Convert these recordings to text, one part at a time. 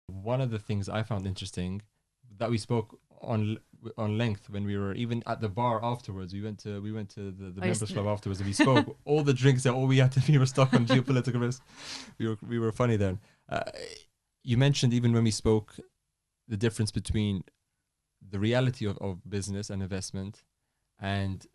One of the things I found interesting that we spoke on length when we were even at the bar afterwards. We went to the Oh, yes. members club afterwards, and we spoke all the drinks that all we had to we were stuck on geopolitical risk. We were funny then. Uh, you mentioned even when we spoke the difference between the reality of business and investment and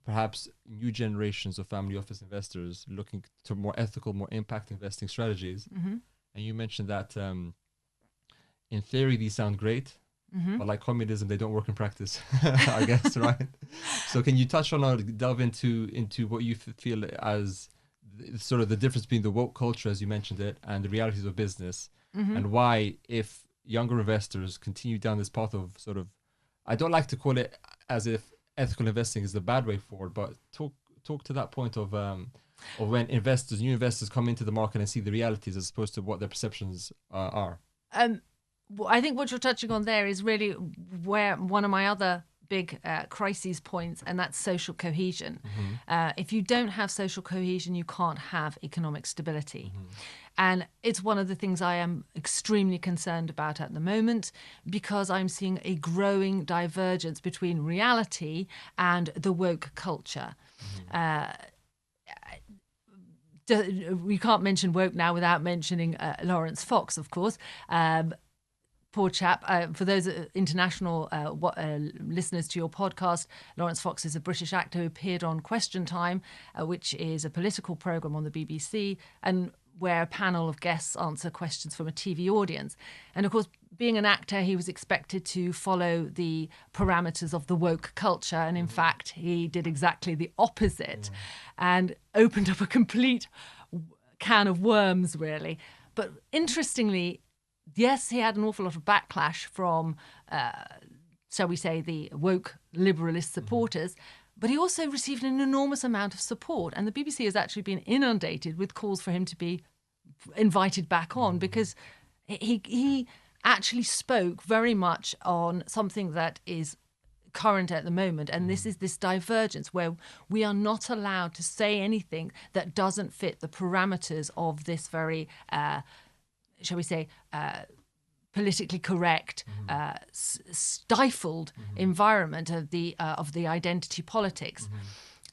perhaps new generations of family office investors looking to more ethical, more impact investing strategies. Mm-hmm. And you mentioned that in theory these sound great, Mm-hmm. but like communism, they don't work in practice, I guess, right? So can you touch on or delve into what you feel as sort of the difference between the woke culture, as you mentioned it, and the realities of business, Mm-hmm. and why, if younger investors continue down this path of sort of, I don't like to call it as if ethical investing is the bad way forward, but talk to that point of when new investors come into the market and see the realities as opposed to what their perceptions are. Um, I think what you're touching on there is really where one of my other big crises points, and that's social cohesion. Mm-hmm. If you don't have social cohesion, you can't have economic stability. Mm-hmm. And it's one of the things I am extremely concerned about at the moment, because I'm seeing a growing divergence between reality and the woke culture. Uh, we can't mention woke now without mentioning Lawrence Fox, of course. Poor chap. For those international listeners to your podcast, Lawrence Fox is a British actor who appeared on Question Time, which is a political programme on the BBC, and where a panel of guests answer questions from a TV audience. And of course, being an actor, he was expected to follow the parameters of the woke culture. And in fact, he did exactly the opposite and opened up a complete can of worms, really. But interestingly, yes, he had an awful lot of backlash from, shall we say, the woke liberalist supporters, but he also received an enormous amount of support. And the BBC has actually been inundated with calls for him to be invited back on, because he actually spoke very much on something that is current at the moment, and this is this divergence where we are not allowed to say anything that doesn't fit the parameters of this very shall we say, politically correct, stifled environment of the identity politics,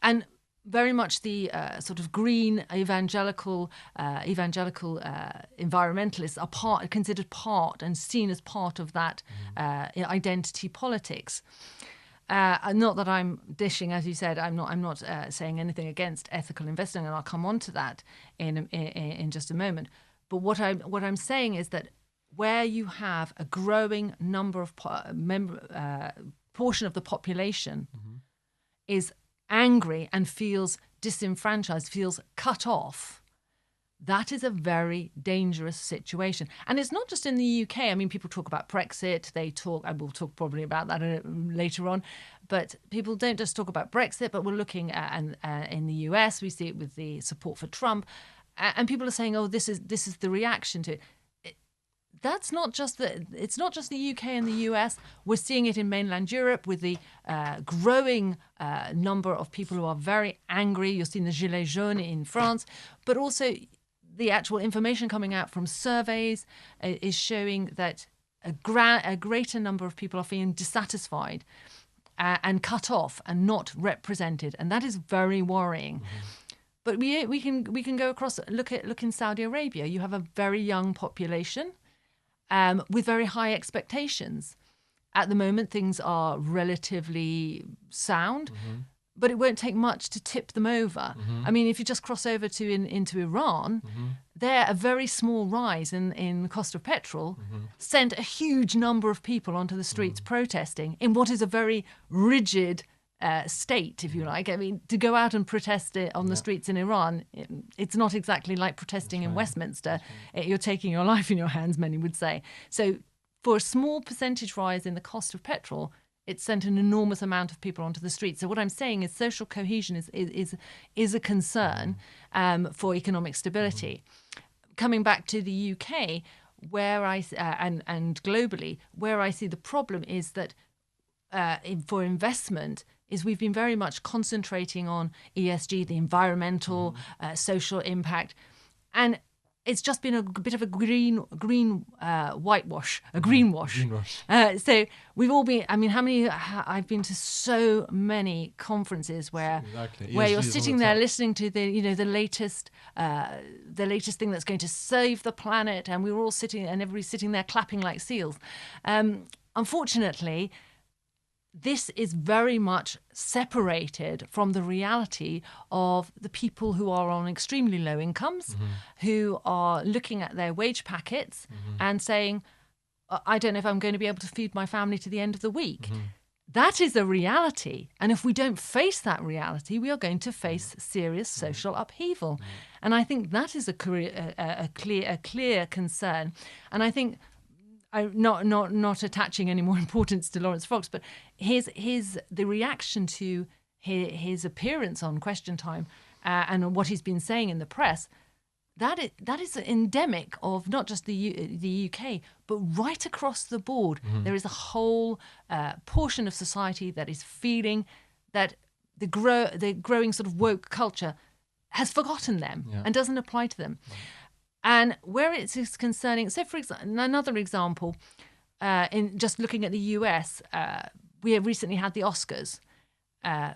and very much the sort of green evangelical environmentalists are considered part and seen as part of that identity politics. Not that I'm dishing, as you said, I'm not saying anything against ethical investing, and I'll come on to that in just a moment. But what I'm saying is that where you have a growing number of portion of the population is angry and feels disenfranchised, feels cut off, that is a very dangerous situation. And it's not just in the UK. I mean, people talk about Brexit. And we'll talk probably about that later on. But people don't just talk about Brexit, but we're looking at, in the US, we see it with the support for Trump. And people are saying, oh, this is the reaction to it. It's not just the UK and the US. We're seeing it in mainland Europe with the growing number of people who are very angry. You're seeing the Gilets jaunes in France, but also the actual information coming out from surveys is showing that a greater number of people are feeling dissatisfied and cut off and not represented, and that is very worrying. But we can go across. Look in Saudi Arabia. You have a very young population with very high expectations. At the moment, things are relatively sound, but it won't take much to tip them over. I mean, if you just cross over into Iran, there a very small rise in the cost of petrol sent a huge number of people onto the streets protesting in what is a very rigid state, if you like. I mean, to go out and protest it on the streets in Iran, it's not exactly like protesting in Westminster. You're taking your life in your hands, many would say. So for a small percentage rise in the cost of petrol, it sent an enormous amount of people onto the streets. So what I'm saying is social cohesion is a concern for economic stability. Coming back to the UK, where and globally, where I see the problem is that for investment is we've been very much concentrating on ESG, the environmental, social impact. And it's just been a bit of a whitewash, a greenwash. So we've all been. I mean, I've been to so many conferences where you're sitting there listening to the latest thing that's going to save the planet, and we were all sitting, and everybody's sitting there clapping like seals. Unfortunately, this is very much separated from the reality of the people who are on extremely low incomes, who are looking at their wage packets and saying, I don't know if I'm going to be able to feed my family to the end of the week. That is a reality. And if we don't face that reality, we are going to face serious social upheaval. And I think that is a clear concern. And I think, I'm not attaching any more importance to Lawrence Fox, but the reaction to his appearance on Question Time and what he's been saying in the press, that is endemic of not just the UK, but right across the board. There is a whole portion of society that is feeling that the growing sort of woke culture has forgotten them and doesn't apply to them. And where it is concerning, so for example, another example, in just looking at the US, we have recently had the Oscars.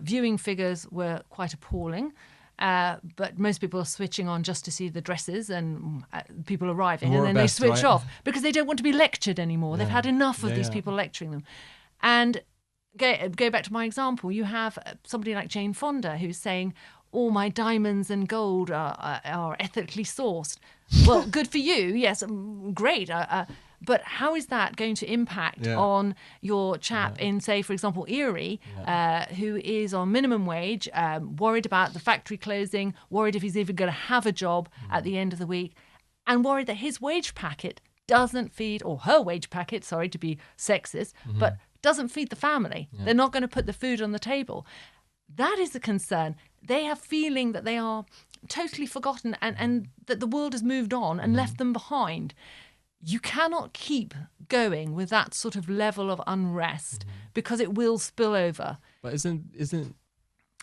Viewing figures were quite appalling, but most people are switching on just to see the dresses and people arriving, and then they switch off because they don't want to be lectured anymore. They've had enough of these people lecturing them. And go back to my example, you have somebody like Jane Fonda who's saying, all my diamonds and gold are ethically sourced. Well, good for you. Yes, great. But how is that going to impact on your chap in, say, for example, Erie, who is on minimum wage, worried about the factory closing, worried if he's even going to have a job at the end of the week, and worried that his wage packet doesn't feed, or her wage packet, sorry to be sexist, but doesn't feed the family. They're not going to put the food on the table. That is a concern. They have feeling that they are totally forgotten and that the world has moved on and left them behind. You cannot keep going with that sort of level of unrest because it will spill over. But isn't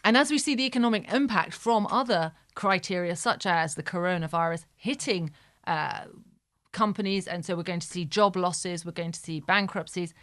and as we see the economic impact from other criteria, such as the coronavirus hitting companies, and so we're going to see job losses, we're going to see bankruptcies.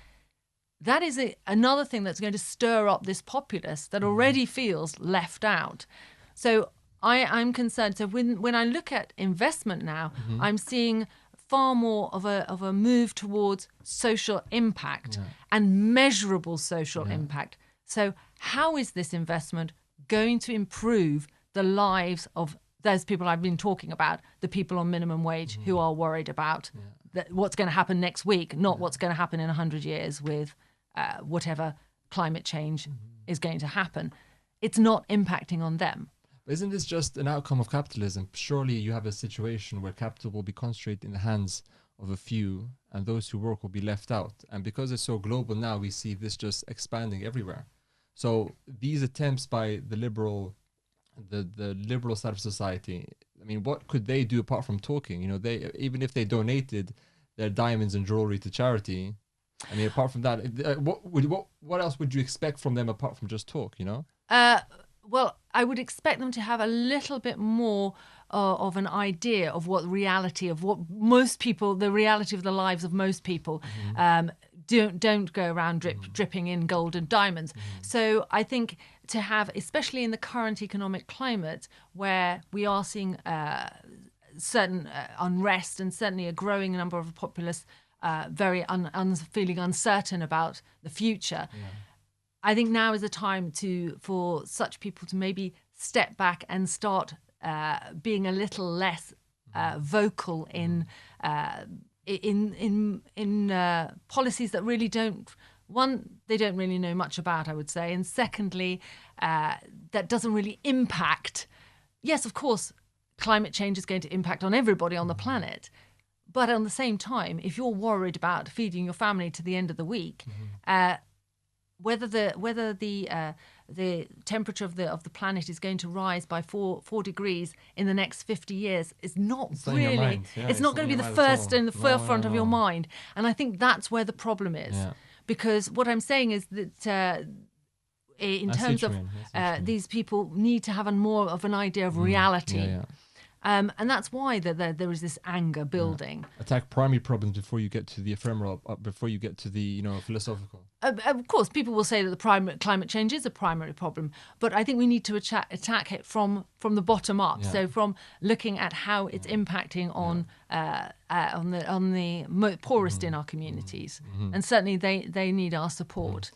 That is another thing that's going to stir up this populace that already feels left out. So I'm concerned. So when I look at investment now, I'm seeing far more of a move towards social impact and measurable social impact. So how is this investment going to improve the lives of those people I've been talking about, the people on minimum wage who are worried about what's going to happen next week, not what's going to happen in 100 years with whatever climate change is going to happen. It's not impacting on them. Isn't this just an outcome of capitalism? Surely you have a situation where capital will be concentrated in the hands of a few, and those who work will be left out. And because it's so global now, we see this just expanding everywhere. So these attempts by the liberal side of society, I mean, what could they do apart from talking? You know, they, even if they donated their diamonds and jewelry to charity, I mean, apart from that, what else would you expect from them apart from just talk? You know? Well, I would expect them to have a little bit more of an idea of what reality of what most people, the reality of the lives of most people, don't go around dripping in gold and diamonds. So I think to have, especially in the current economic climate, where we are seeing certain unrest and certainly a growing number of populace very feeling uncertain about the future. I think now is the time for such people to maybe step back and start being a little less vocal in policies that really they don't really know much about, I would say, and secondly, that doesn't really impact. Yes, of course, climate change is going to impact on everybody on the planet. But at the same time, if you're worried about feeding your family to the end of the week, whether the temperature of the planet is going to rise by 4 degrees in the next 50 years is not really. It's not going to be the first in the forefront of your mind. And I think that's where the problem is, because what I'm saying is that in terms of these people need to have more of an idea of reality. And that's why there is this anger building. Attack primary problems before you get to the ephemeral, before you get to the philosophical. Of course, people will say that the primary climate change is a primary problem, but I think we need to attack it from the bottom up. Yeah. So from looking at how it's impacting on the poorest in our communities, and certainly they need our support.